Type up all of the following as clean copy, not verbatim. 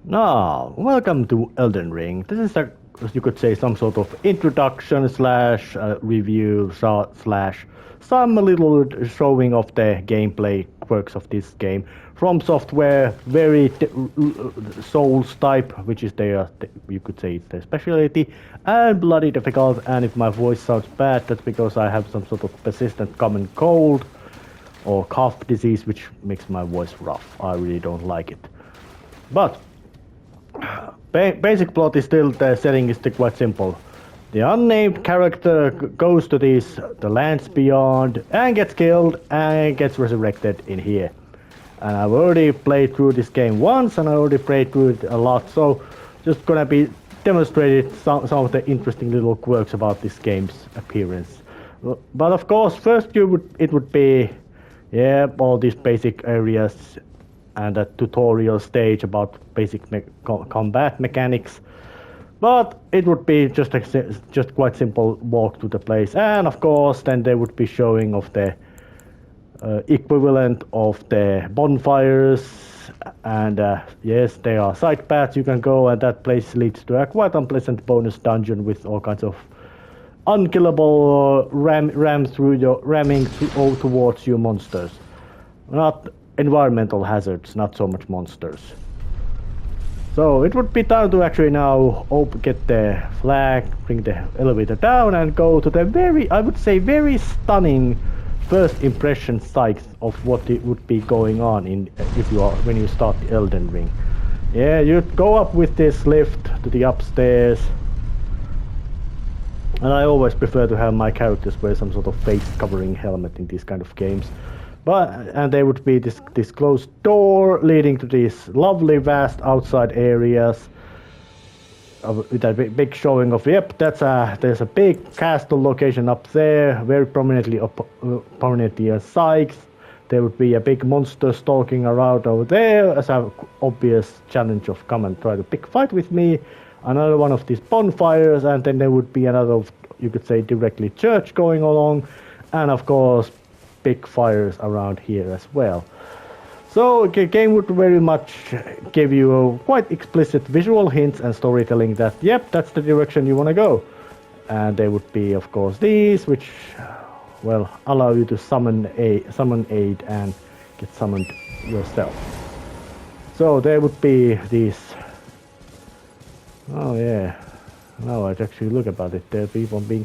Now, welcome to Elden Ring. This is a, you could say, some sort of introduction slash review slash some little showing of the gameplay quirks of this game. From software, very Souls type, which is their, you could say, it's their specialty, and bloody difficult. And if my voice sounds bad, that's because I have some sort of persistent common cold or cough disease, which makes my voice rough. I really don't like it. But basic plot is still, the setting is still quite simple. The unnamed character goes to the lands beyond and gets killed and gets resurrected in here. And I've already played through this game once and I already played through it a lot, so just gonna be demonstrated some of the interesting little quirks about this game's appearance. But of course, first it would be all these basic areas and a tutorial stage about basic combat mechanics. But it would be just quite simple walk to the place, and of course then they would be showing of the equivalent of the bonfires, and yes, there are side paths you can go, and that place leads to a quite unpleasant bonus dungeon with all kinds of unkillable ramming towards you monsters. Not environmental hazards, not so much monsters. So it would be time to actually now get the flag, bring the elevator down, and go to the I would say very stunning first impression sight of what it would be going on when you start the Elden Ring. Yeah, you go up with this lift to the upstairs, and I always prefer to have my characters wear some sort of face covering helmet in these kind of games. And there would be this closed door leading to these lovely vast outside areas with a big showing of, there's a big castle location up there, very prominently a Sykes. There would be a big monster stalking around over there as an obvious challenge of come and try to pick fight with me. Another one of these bonfires, and then there would be another, you could say, directly church going along, and of course big fires around here as well. So the game would very much give you quite explicit visual hints and storytelling that, that's the direction you want to go. And there would be, of course, these, which, allow you to summon aid and get summoned yourself. So there would be these. Oh yeah. Now I actually look about it. There's people being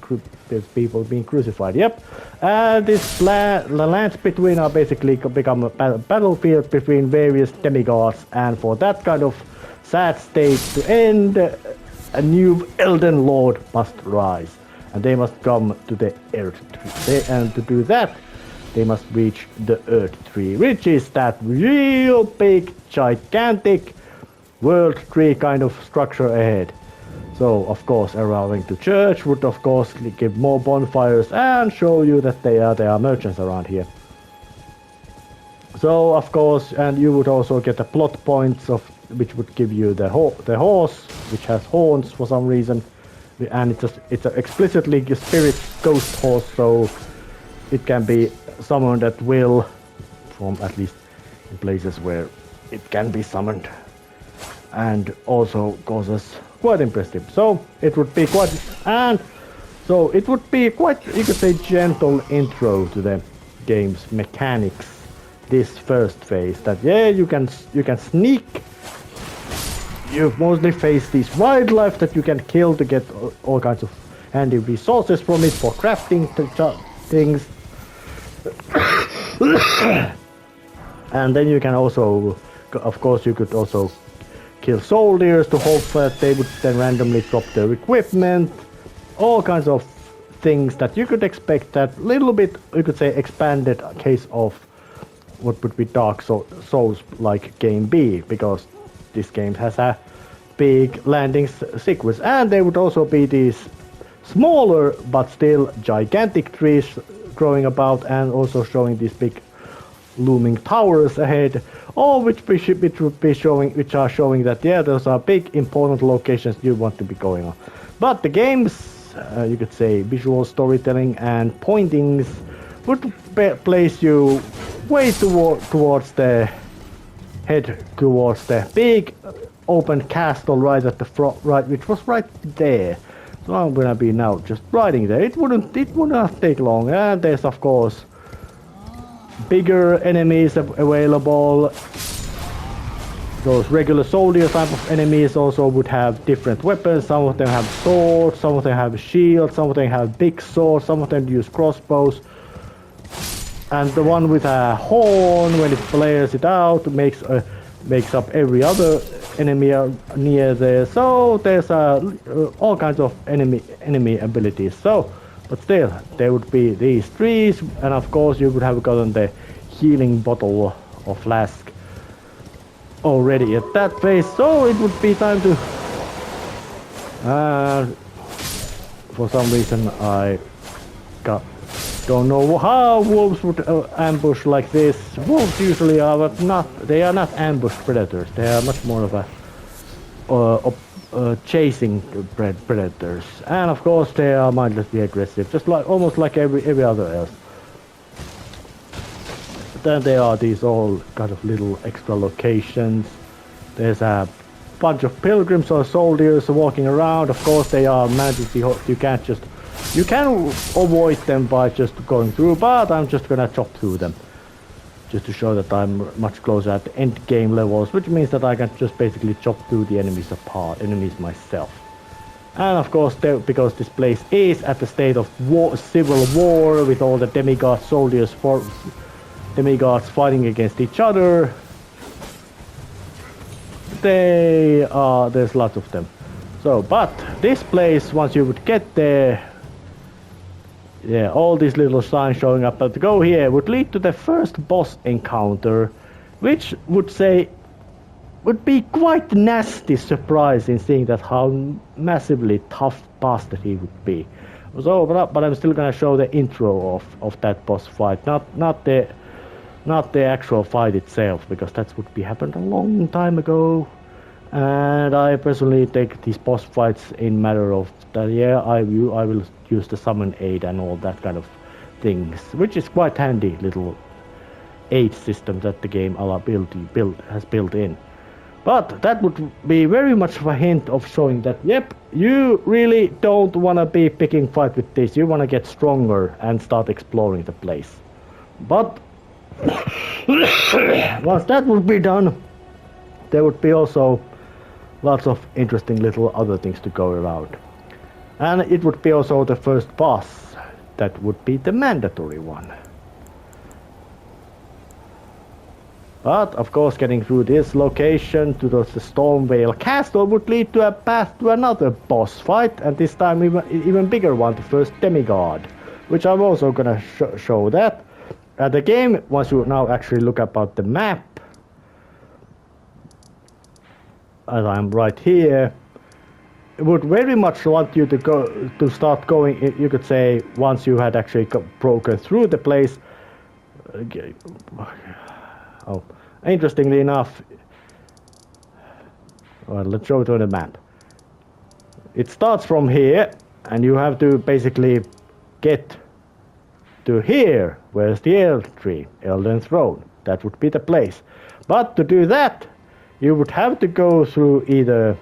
crucified. Yep. And the lands between are basically become a battlefield between various demigods, and for that kind of sad state to end, a new Elden Lord must rise, and they must come to the Earth Tree. And to do that, they must reach the Earth Tree, which is that real big, gigantic world tree kind of structure ahead. So, of course, arriving to church would, of course, give more bonfires and show you that there are merchants around here. So, of course, and you would also get the plot points which would give you the horse, which has horns for some reason, and it's explicitly a spirit ghost horse, so it can be summoned at will, from at least in places where it can be summoned, and also causes quite impressive. So it would be quite, you could say, gentle intro to the game's mechanics. This first phase, that you can sneak. You mostly face these wildlife that you can kill to get all kinds of handy resources from it for crafting things. And then you can also, of course, you could also kill soldiers to hope that they would then randomly drop their equipment. All kinds of things that you could expect, that little bit, you could say, expanded case of what would be Dark Souls like game B, because this game has a big landing sequence. And there would also be these smaller but still gigantic trees growing about, and also showing these big looming towers ahead, all which are showing that those are big important locations you want to be going on. But the game's you could say visual storytelling and pointings would place you way towards the big open castle right at the front, right, which was right there. So I'm gonna be now just riding there. It wouldn't take long. And there's of course bigger enemies available. Those regular soldier type of enemies also would have different weapons. Some of them have swords, some of them have shields, some of them have big swords, some of them use crossbows. And the one with a horn, when it flares it out, makes up every other enemy near there. So there's all kinds of enemy abilities. So, but still, there would be these trees, and of course you would have gotten the healing bottle or flask already at that phase. So it would be time to. For some reason I don't know how wolves would ambush like this. Wolves usually are, but they are not ambush predators. They are much more of a chasing predators. And of course they are mindlessly aggressive, just like almost like every other else. But then there are these all kind of little extra locations. There's a bunch of pilgrims or soldiers walking around. Of course they are mandatory. You can avoid them by just going through, but I'm just gonna chop through them. Just to show that I'm much closer at the end game levels, which means that I can just basically chop through the enemies myself. And of course, because this place is at the state of civil war with all the demigod soldiers demigods fighting against each other, there's lots of them. So, but this place, once you would get there, yeah, all these little signs showing up, but to go here would lead to the first boss encounter, which would be quite nasty surprise in seeing that how massively tough bastard he would be. So, but I'm still gonna show the intro of that boss fight, not the actual fight itself, because that would be happened a long time ago. And I personally take these boss fights in matter of that. Yeah, I will use the summon aid and all that kind of things, which is quite handy little aid system that the game has built in. But that would be very much of a hint of showing that yep, you really don't want to be picking fight with this. You want to get stronger and start exploring the place. But once that would be done, there would be also lots of interesting little other things to go around. And it would be also the first boss. That would be the mandatory one. But of course, getting through this location to the Stormvale Castle would lead to a path to another boss fight, and this time even bigger one, the first demigod, which I'm also gonna show that. The game, once you now actually look about the map, as I'm right here, it would very much want you to start going. You could say once you had actually broken through the place. Oh, interestingly enough, well, let's show it on the map. It starts from here, and you have to basically get to here. Where's the Elden Throne? That would be the place. But to do that, you would have to go through either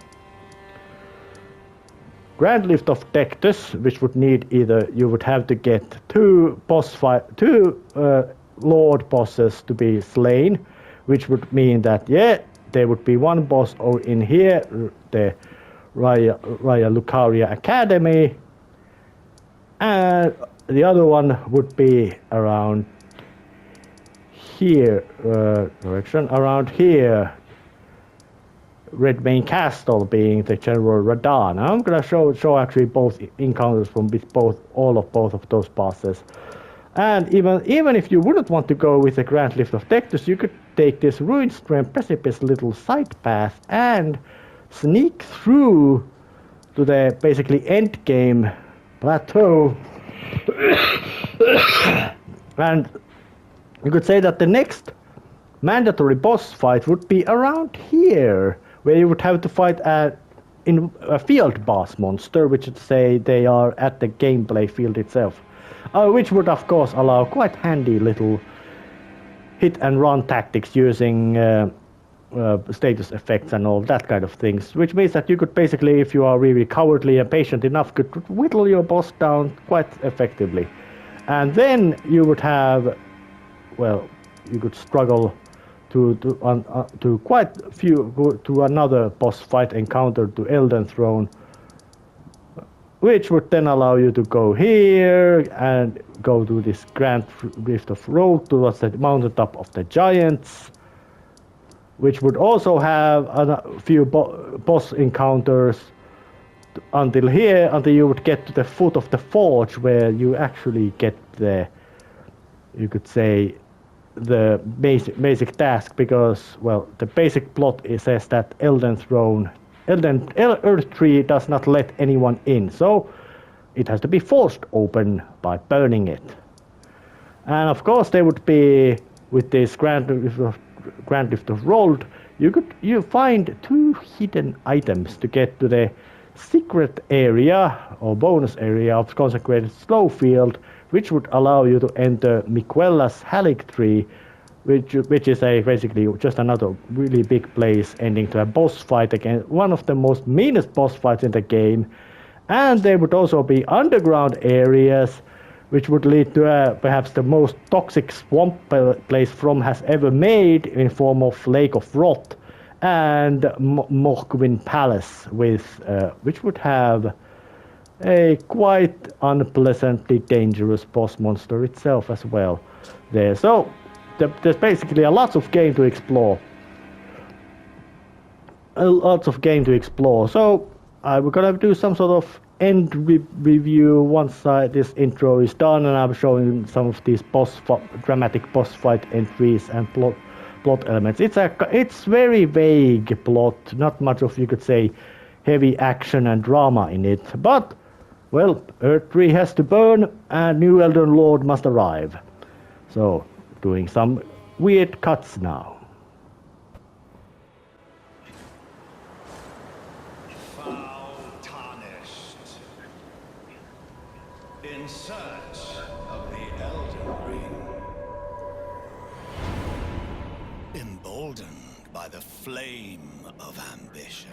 Grand Lift of Dectus, which would need you would have to get two Lord bosses to be slain, which would mean that there would be one boss in here, the Raya Lucaria Academy, and the other one would be around here, around here. Redmane Castle being the General Raudan. I'm gonna show actually both encounters from both of those bosses. And even if you wouldn't want to go with the Grand Lift of Dectus, you could take this Ruinstream Precipice little side path and sneak through to the basically end game plateau. And you could say that the next mandatory boss fight would be around here, where you would have to fight a field boss monster, which would say they are at the gameplay field itself, which would of course allow quite handy little hit and run tactics using status effects and all that kind of things, which means that you could basically, if you are really cowardly and patient enough, could whittle your boss down quite effectively. And then you would have, well, you could struggle to quite few to another boss fight encounter to Elden Throne, which would then allow you to go here and go to this grand rift of road towards the mountaintop of the giants, which would also have a few boss encounters until you would get to the foot of the forge, where you actually get the, you could say, the basic task, because, well, the basic plot says that Earth Tree does not let anyone in, so it has to be forced open by burning it. And of course, there would be, with this Grand Rift of Road, you find 2 hidden items to get to the secret area or bonus area of consecrated Snowfield, which would allow you to enter Miquella's Halic Tree, which is basically just another really big place ending to a boss fight against one of the most meanest boss fights in the game. And there would also be underground areas, which would lead to perhaps the most toxic swamp place From has ever made, in form of Lake of Rot and Morgwyn Palace, which would have a quite unpleasantly dangerous boss monster itself as well there. So there's basically lots of game to explore. So we're gonna do some sort of end review once this intro is done, and I'm showing some of these dramatic boss fight entries and plot elements. It's very vague plot, not much of, you could say, heavy action and drama in it, but, well, Earth Tree has to burn and new Elden Lord must arrive. So, doing some weird cuts now. Foul tarnished, in search of the Elden Ring, emboldened by the flame of ambition.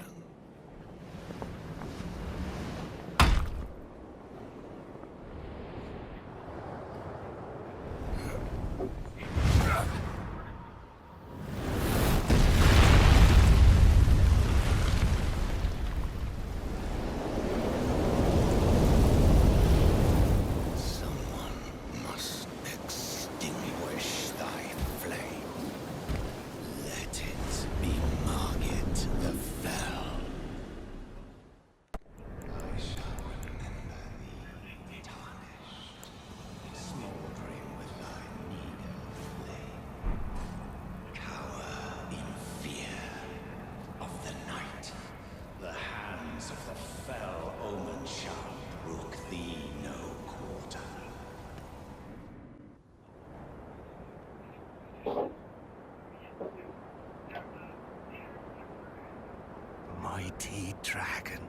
Mighty dragon,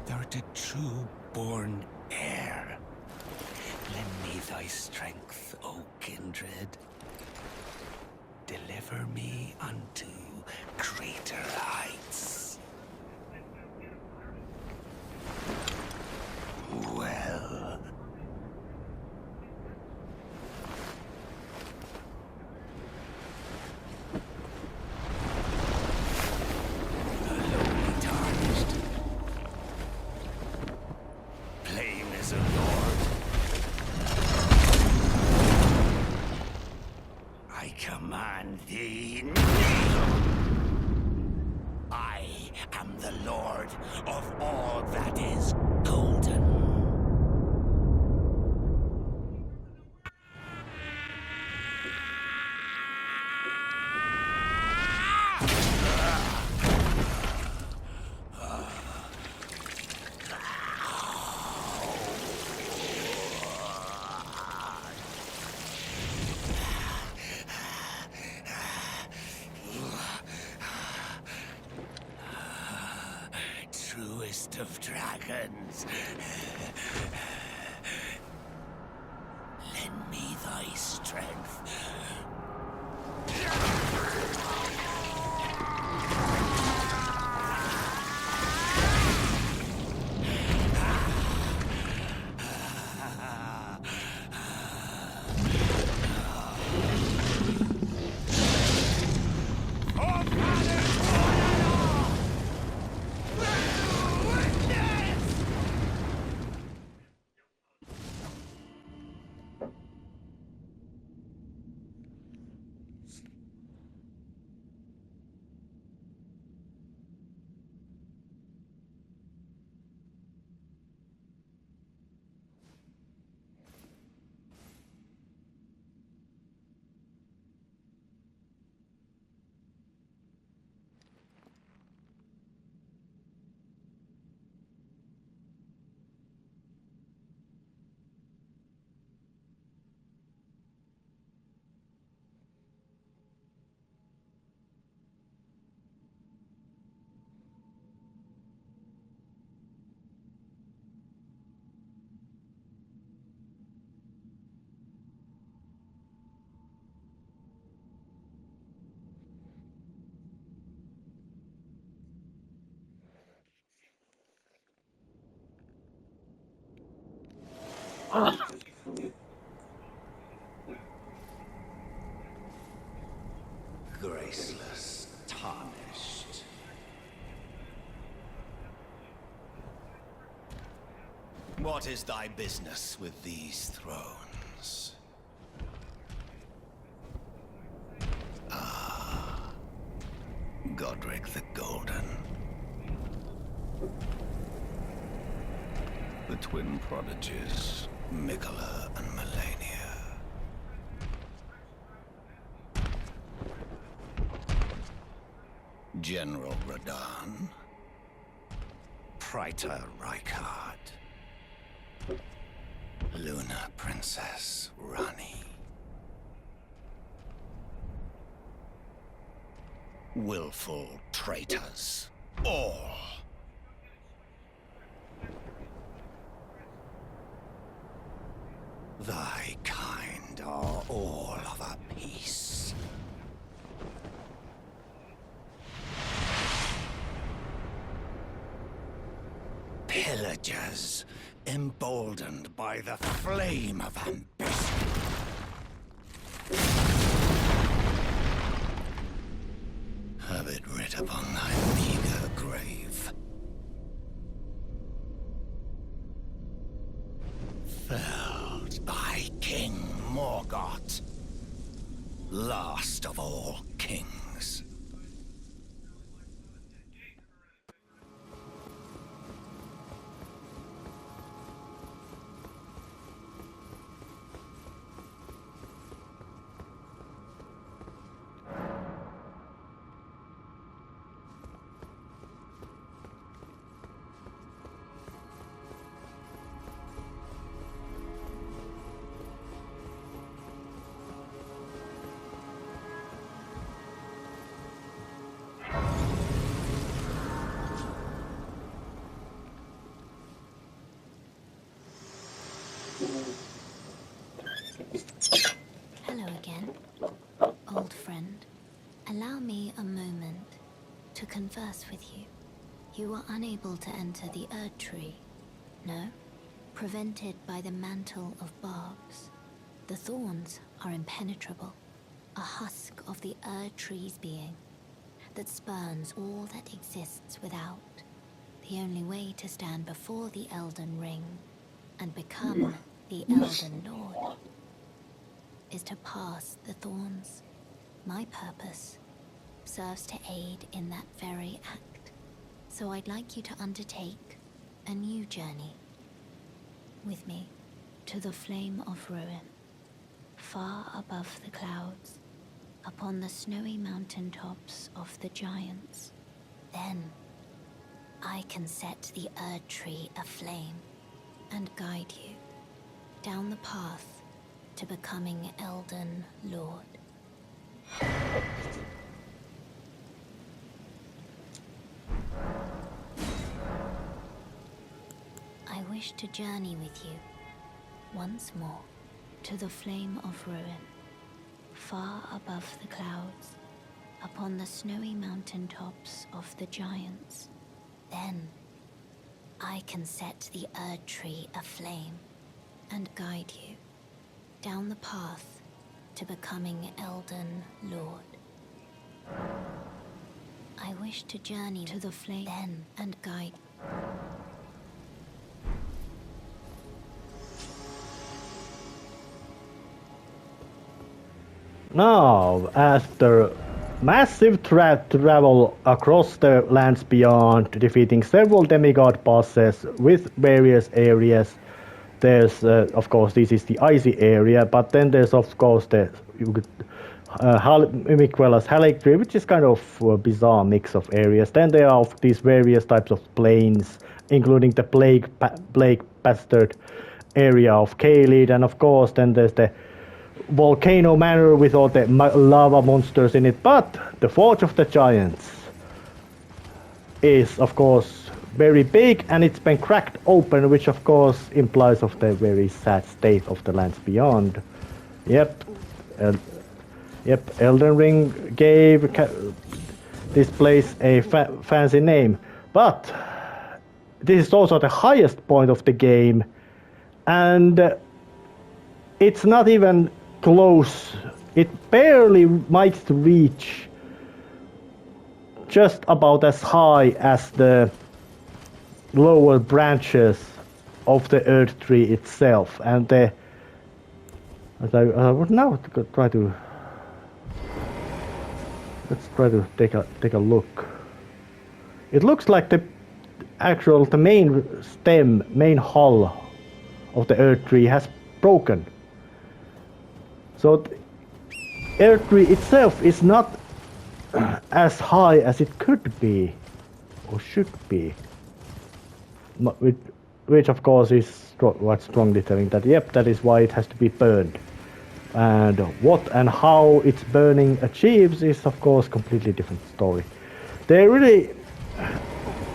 thou'rt a true-born heir. Lend me thy strength, O kindred. Deliver me unto greater heights. Well. Command thee, kneel! I am the Lord of all that is golden. Truest of dragons, lend me thy strength. Graceless, tarnished. What is thy business with these thrones? Ah, Godric the Golden. The twin prodigies, Mikola and Melania. General Raudan. Praetor Rykard. Luna Princess Rani. Willful traitors, all. Thy kind are all of a piece. Pillagers, emboldened by the flame of ambition. Have it writ upon thy meager grave. Felled by King Morgoth, last of all kings. Hello again, old friend. Allow me a moment to converse with you. You were unable to enter the Erd Tree, no? Prevented by the mantle of barbs. The thorns are impenetrable, a husk of the Erd Tree's being that spurns all that exists without. The only way to stand before the Elden Ring and become the Elden Lord is to pass the thorns. My purpose serves to aid in that very act. So I'd like you to undertake a new journey with me to the flame of ruin, far above the clouds, upon the snowy mountaintops of the giants. Then I can set the Erd Tree aflame and guide you down the path to becoming Elden Lord. I wish to journey with you once more to the flame of ruin, far above the clouds, upon the snowy mountaintops of the giants. Then I can set the Erd Tree aflame and guide you down the path to becoming Elden Lord. I wish to journey to the flame then and guide. Now, after massive travel across the lands beyond, defeating several demigod bosses with various areas, there's, of course, this is the icy area, but then there's, of course, the Miquella's Haligtree, which is kind of a bizarre mix of areas. Then there are these various types of plains, including the plague-bastard area of Caelid, and of course, then there's the volcano manor with all the lava monsters in it. But the Forge of the Giants is, of course, very big, and it's been cracked open, which of course implies of the very sad state of the lands beyond. Yep, Elden Ring gave this place a fancy name, but this is also the highest point of the game, and it's not even close. It barely might reach just about as high as the lower branches of the earth tree itself, and the I would now try to let's try to take a look. It looks like the main stem, main hull of the earth tree has broken. So the earth tree itself is not as high as it could be or should be, which of course is what's strongly telling that yep, that is why it has to be burned. And what and how its burning achieves is of course completely different story.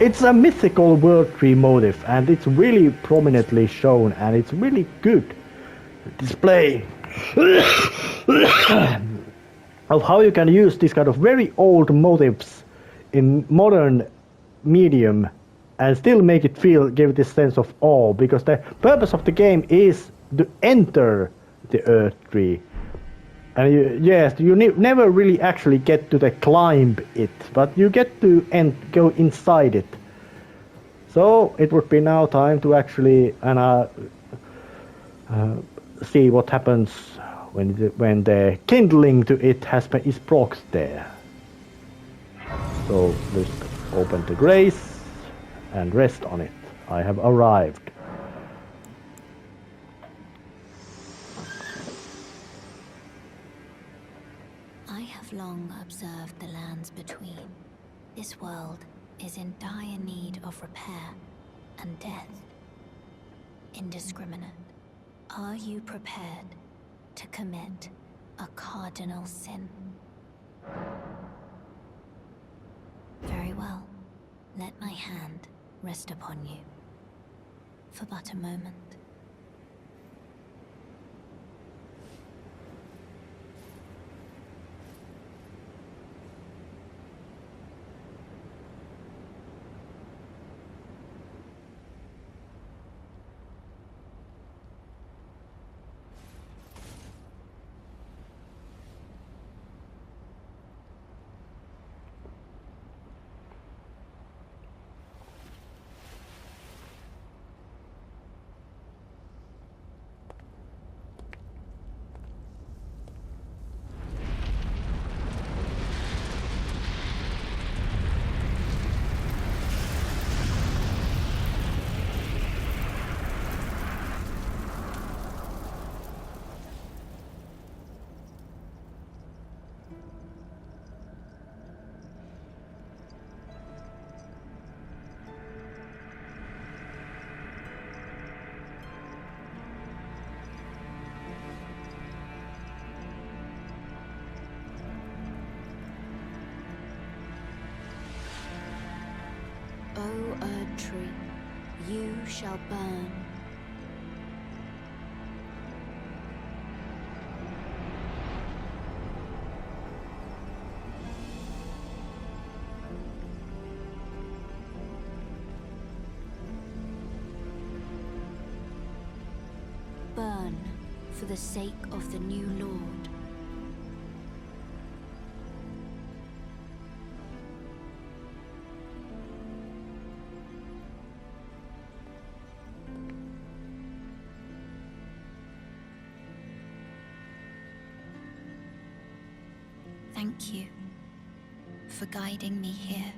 It's a mythical world tree motif, and it's really prominently shown, and it's really good display of how you can use these kind of very old motifs in modern medium and still make it give this sense of awe, because the purpose of the game is to enter the earth tree. And you never really actually get to climb it, but you get to go inside it. So it would be now time to actually see what happens when the kindling to it is procced there. So let's open the grace and rest on it. I have arrived. I have long observed the lands between. This world is in dire need of repair and death. Indiscriminate. Are you prepared to commit a cardinal sin? Very well. Let my hand rest upon you. For but a moment. O Earth Tree, you shall burn. Burn for the sake of the new Lord. Thank you for guiding me here.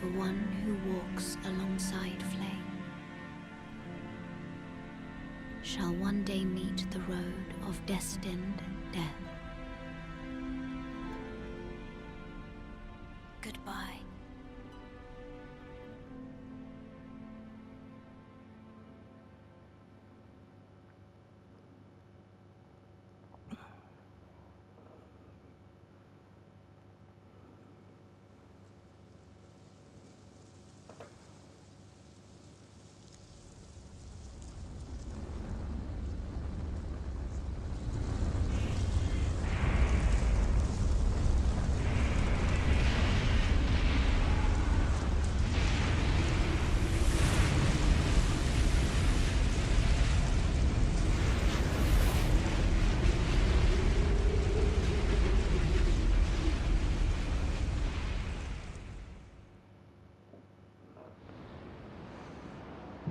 The one who walks alongside flame shall one day meet the road of destined death. Goodbye.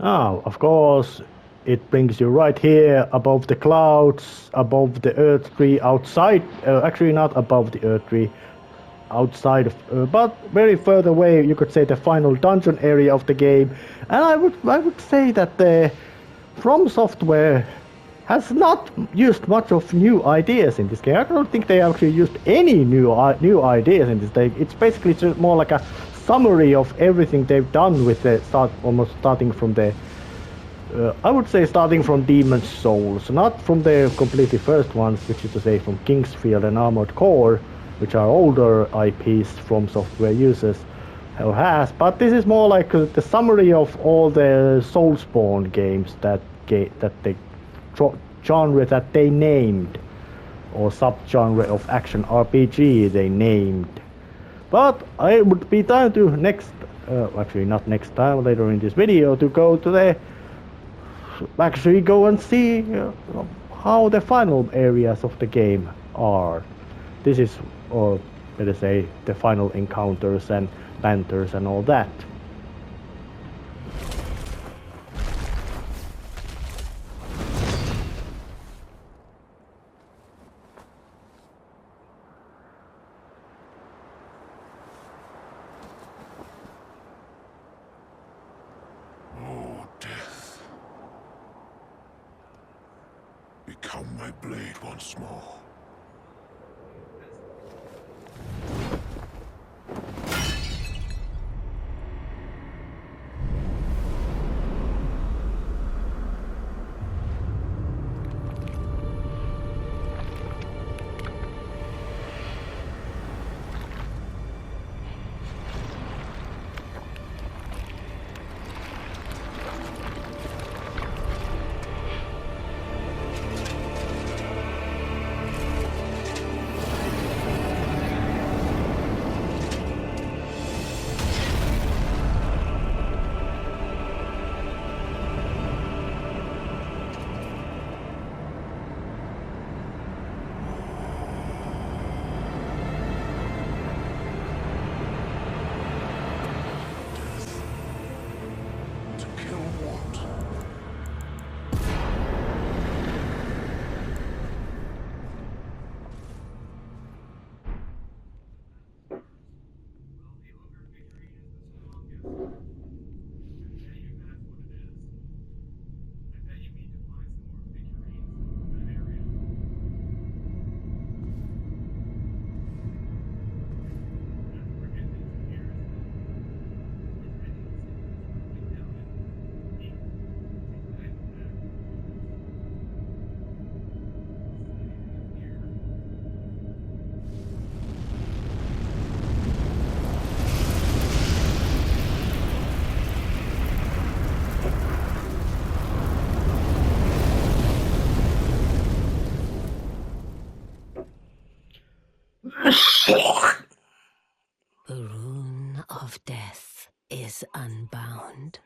Oh, of course, it brings you right here above the clouds, above the earth tree, outside, actually not above the earth tree, outside of, but very further away, you could say the final dungeon area of the game. And I would say that the From Software has not used much of new ideas in this game. I don't think they actually used any new ideas in this game. It's basically just more like a summary of everything they've done with the almost starting from the I would say starting from Demon's Souls, not from the completely first ones, which is to say from Kingsfield and Armored Core, which are older IPs From Software uses or has, but this is more like the summary of all the Soulspawn games that the genre that they named, or subgenre of action RPG they named. But I would be time to actually not next time, later in this video, to go to the actually go and see how the final areas of the game are. This is, or let us say, the final encounters and banters and all that. Oh, death. Become my blade once more. To kill what? The rune of death is unbound.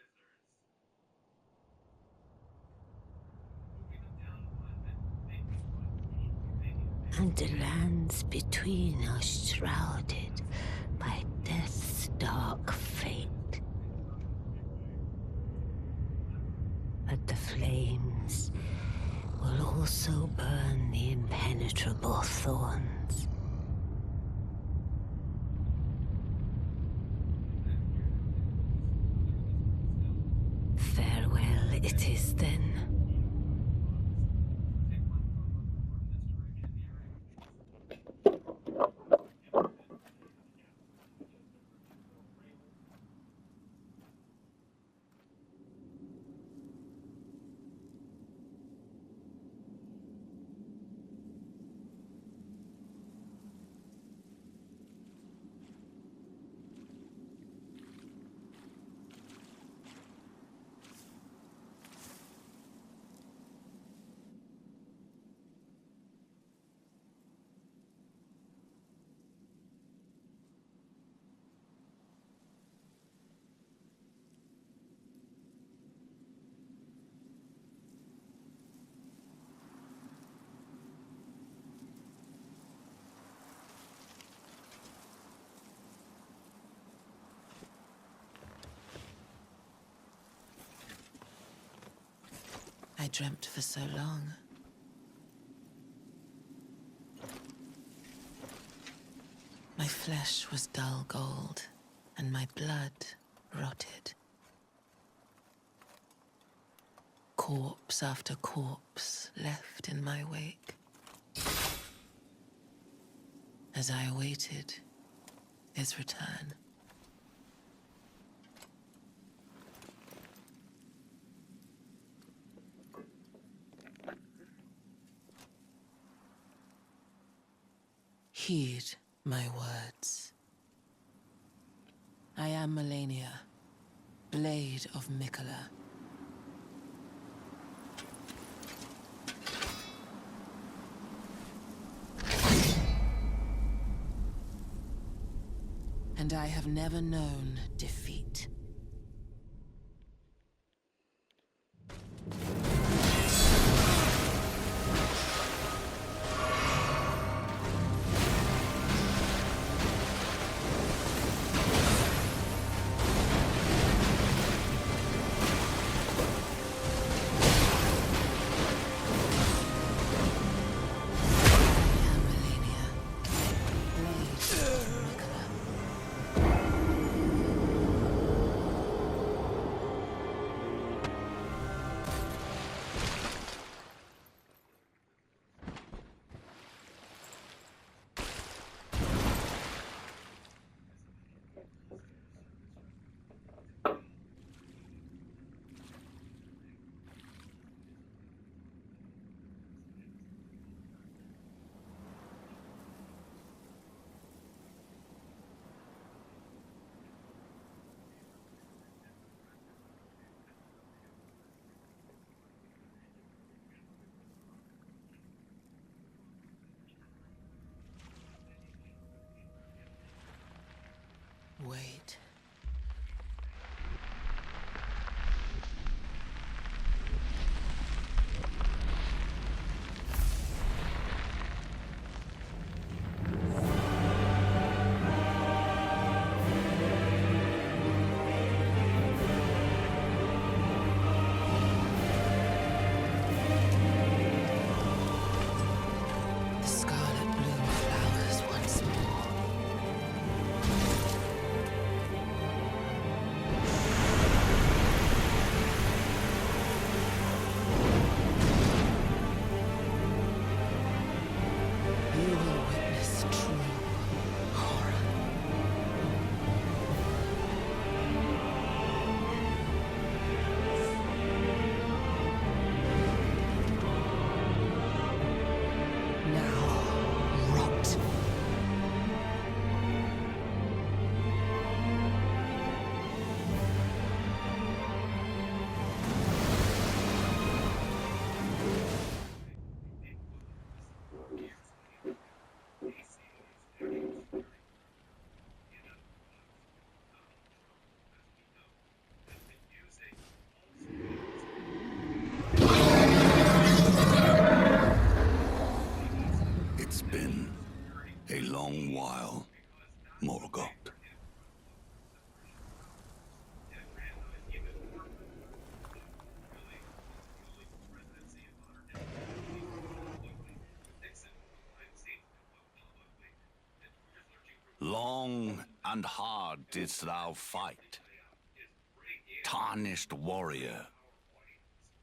And the lands between are shrouded by death's dark fate. But the flames will also burn the impenetrable thorns. Farewell it is then. I dreamt for so long. My flesh was dull gold, and my blood rotted. Corpse after corpse left in my wake. As I awaited his return. Heed my words. I am Melania, Blade of Mikola. And I have never known defeat. Wait. The scarlet bloom flowers once more. You will witness true horror. Now, rot. It's been a long while, Morgoth. Long and hard didst thou fight, tarnished warrior,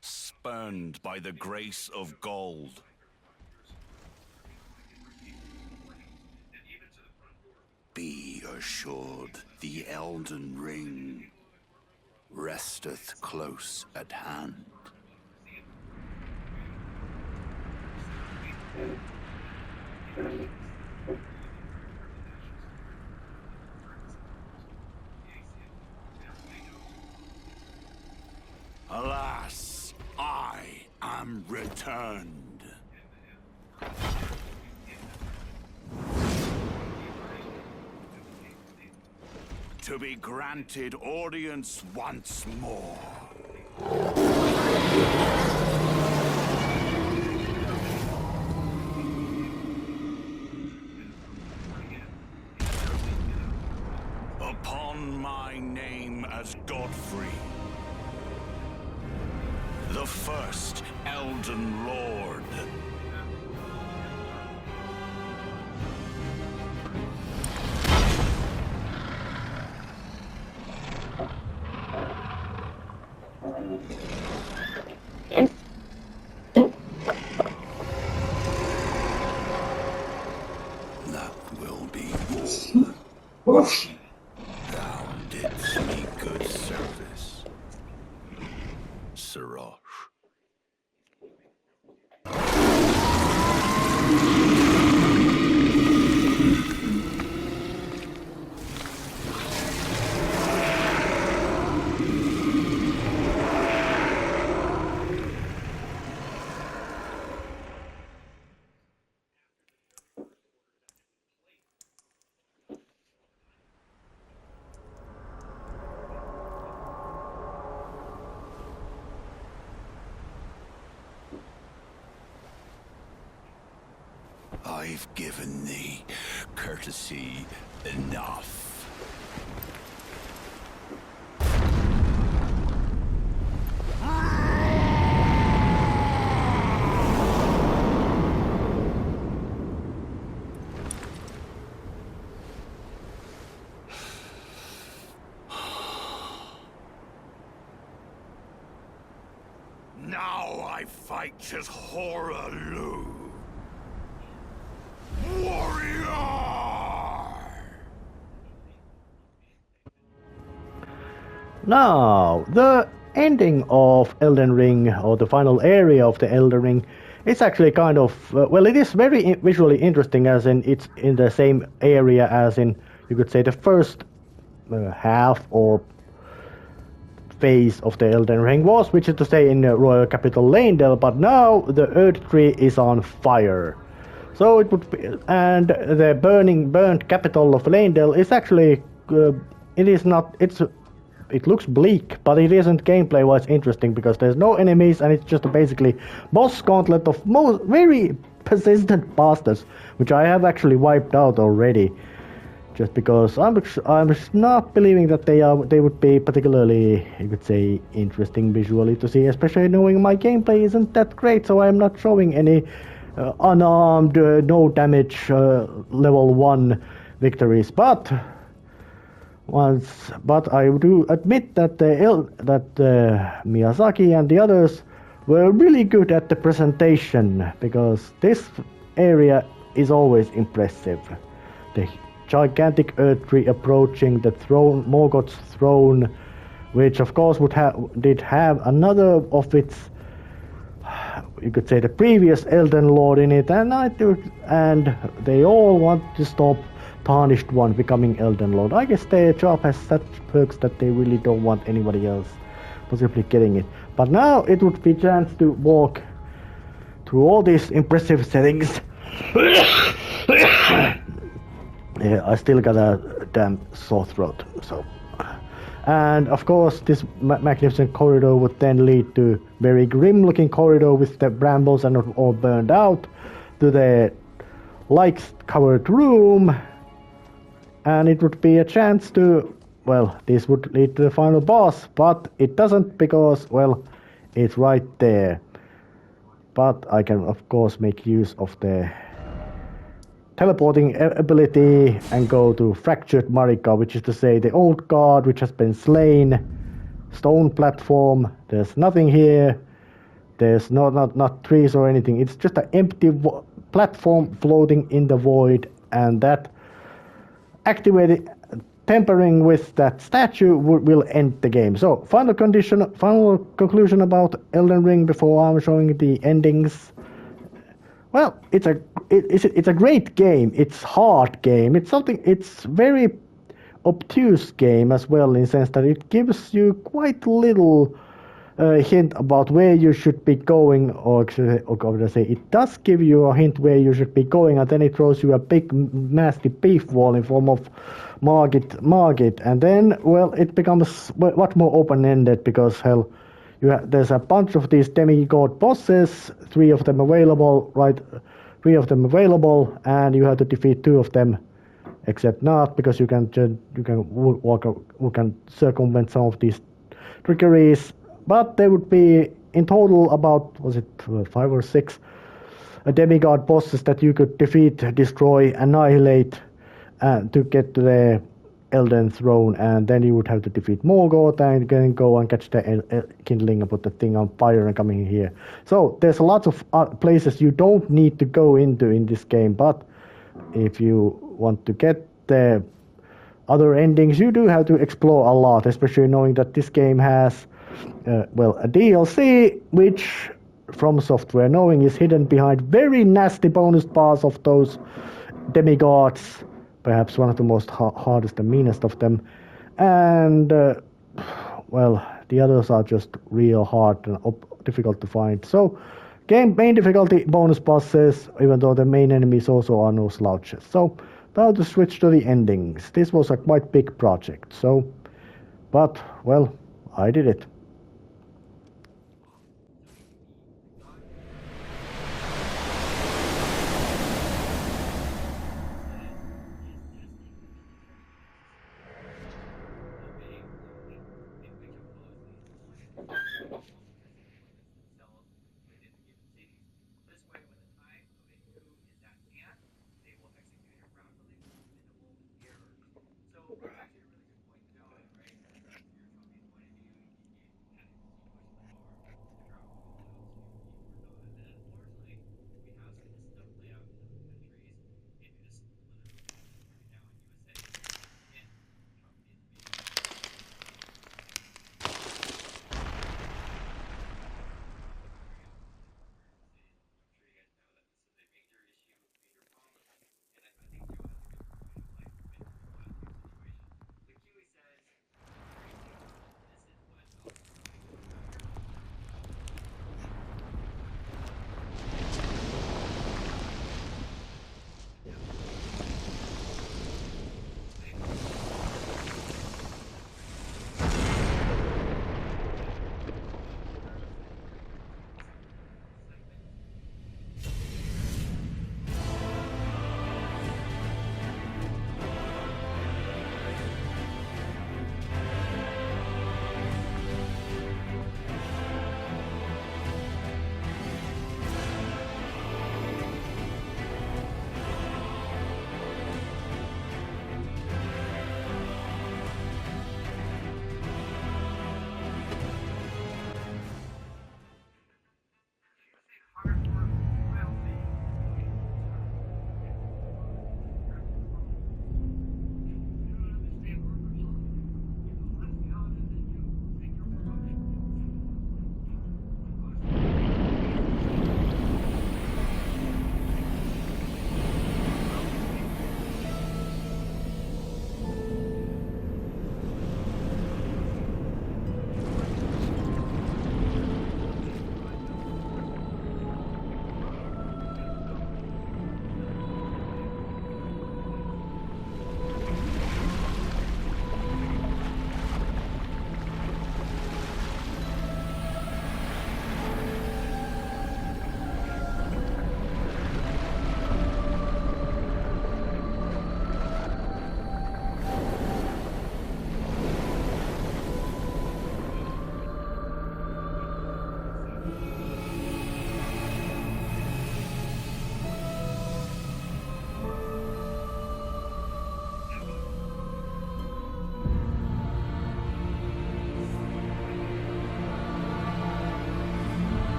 spurned by the grace of gold. Be assured the Elden Ring resteth close at hand. Alas, I am returned. To be granted audience once more. Upon my name as Godfrey, The first Elden Lord. That will be all. Thou didst me good service, Sirosh. I've given thee courtesy enough. Now I fight as Raudanluja. Warrior! Now, the ending of Elden Ring, or the final area of the Elden Ring, it's actually kind of, well, it is very visually interesting, as in it's in the same area as in, you could say, the first half or phase of the Elden Ring was, which is to say in the royal capital Leyndell, but now the Earth Tree is on fire. So it would be, and the burnt capital of Leyndell is actually, it looks bleak, but it isn't gameplay-wise interesting because there's no enemies and it's just a basically boss gauntlet of very persistent bastards, which I have actually wiped out already. Just because I'm not believing that they would be particularly, you could say, interesting visually to see, especially knowing my gameplay isn't that great, so I'm not showing any unarmed, no damage level 1 victories. But I do admit that Miyazaki and the others were really good at the presentation, because this area is always impressive. The gigantic Earth Tree approaching the throne, Morgoth's throne, which of course did have another of its, you could say, the previous Elden Lord in it, and they all want to stop Tarnished One becoming Elden Lord. I guess their job has such perks that they really don't want anybody else possibly getting it. But now it would be a chance to walk through all these impressive settings. Yeah, I still got a damn sore throat, so. And of course, this magnificent corridor would then lead to very grim-looking corridor with the brambles and all burned out, to the light-covered room, and it would be a chance to, well, this would lead to the final boss, but it doesn't because, well, it's right there. But I can of course make use of the teleporting ability and go to Fractured Marika, which is to say the old god which has been slain. Stone platform, there's nothing here, there's not trees or anything, it's just an empty platform floating in the void, and that activated, tampering with that statue will end the game. So final conclusion about Elden Ring before I'm showing the endings. Well, it's a great game. It's hard game. It's very obtuse game as well, in the sense that it gives you quite little hint about where you should be going, or it does give you a hint where you should be going, and then it throws you a big nasty beef wall in form of Margit, and then, well, it becomes much more open-ended, because hell, there's a bunch of these demigod bosses, three of them available, and you have to defeat 2 of them, except not, because you can circumvent some of these trickeries. But there would be in total about, was it 5 or 6 demigod bosses that you could defeat, destroy, annihilate to get to the Elden Throne, and then you would have to defeat Morgoth and then go and catch the kindling and put the thing on fire and come in here. So there's lots of places you don't need to go into in this game, but if you want to get the other endings, you do have to explore a lot, especially knowing that this game has, a DLC, which From Software knowing is hidden behind very nasty bonus bars of those demigods, perhaps one of the most hardest and meanest of them, and the others are just real hard and difficult to find. So main difficulty bonus bosses, even though the main enemies also are no slouches. So now to switch to the endings. This was a quite big project, but I did it.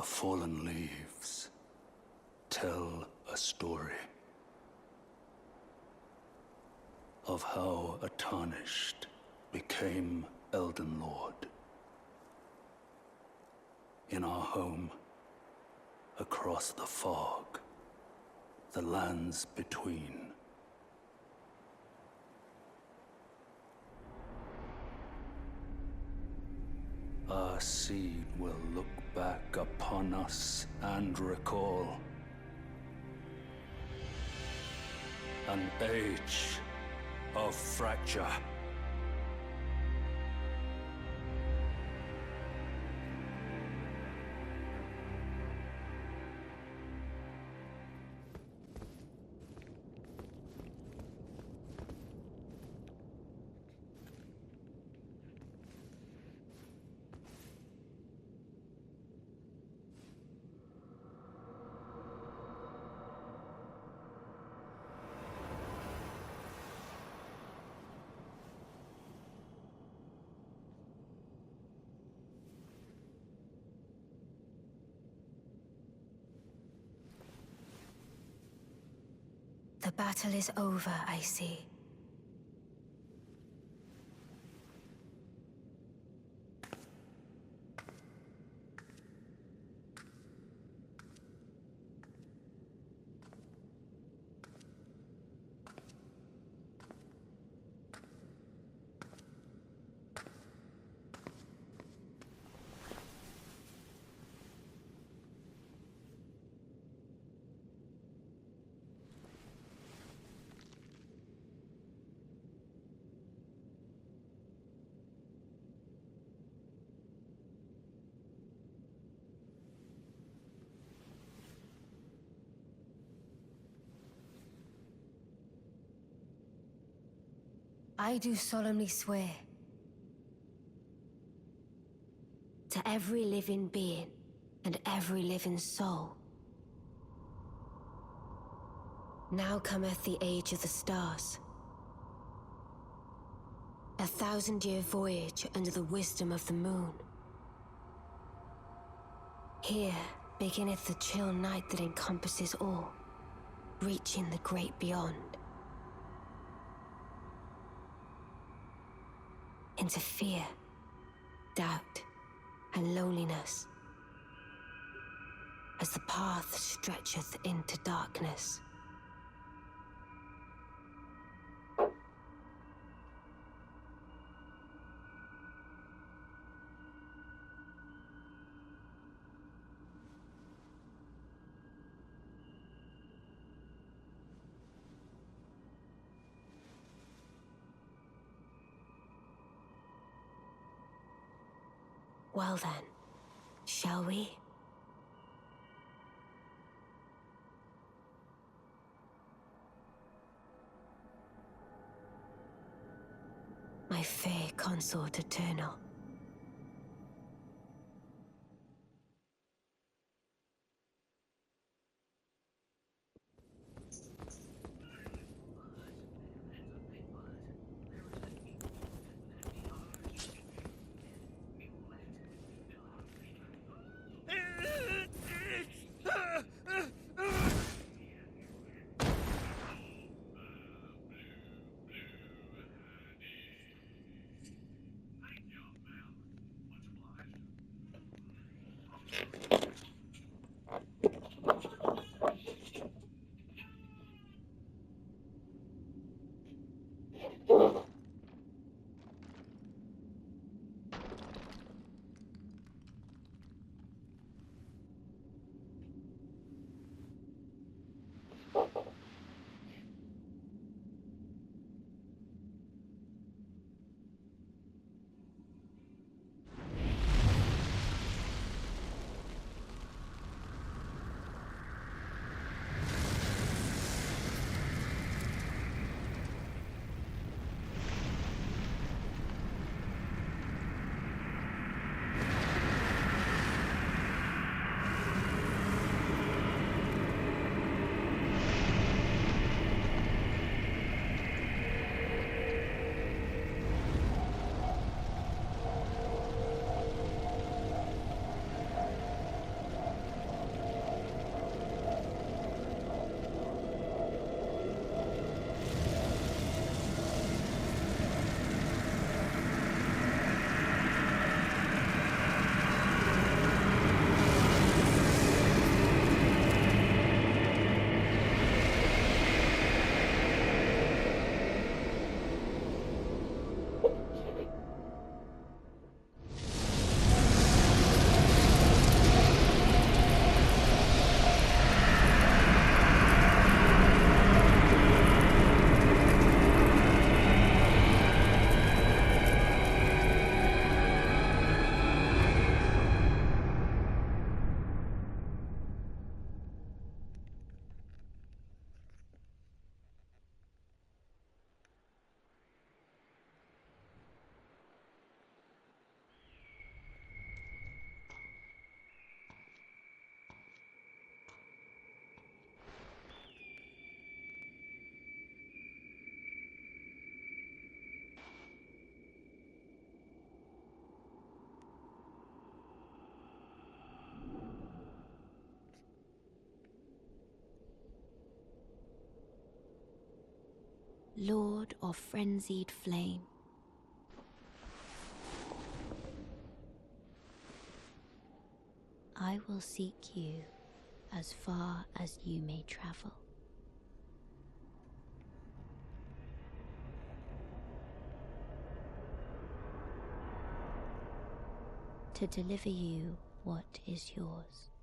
fallen leaves tell a story of how a tarnished became Elden Lord. In our home, across the fog, the lands between. Our seed will look back upon us and recall an age of fracture. The battle is over, I see. I do solemnly swear to every living being and every living soul. Now cometh the age of the stars. 1,000-year voyage under the wisdom of the moon. Here beginneth the chill night that encompasses all, reaching the great beyond. Into fear, doubt, and loneliness, as the path stretcheth into darkness. Well then, shall we? My fair consort eternal. Lord of frenzied flame. I will seek you as far as you may travel. To deliver you what is yours.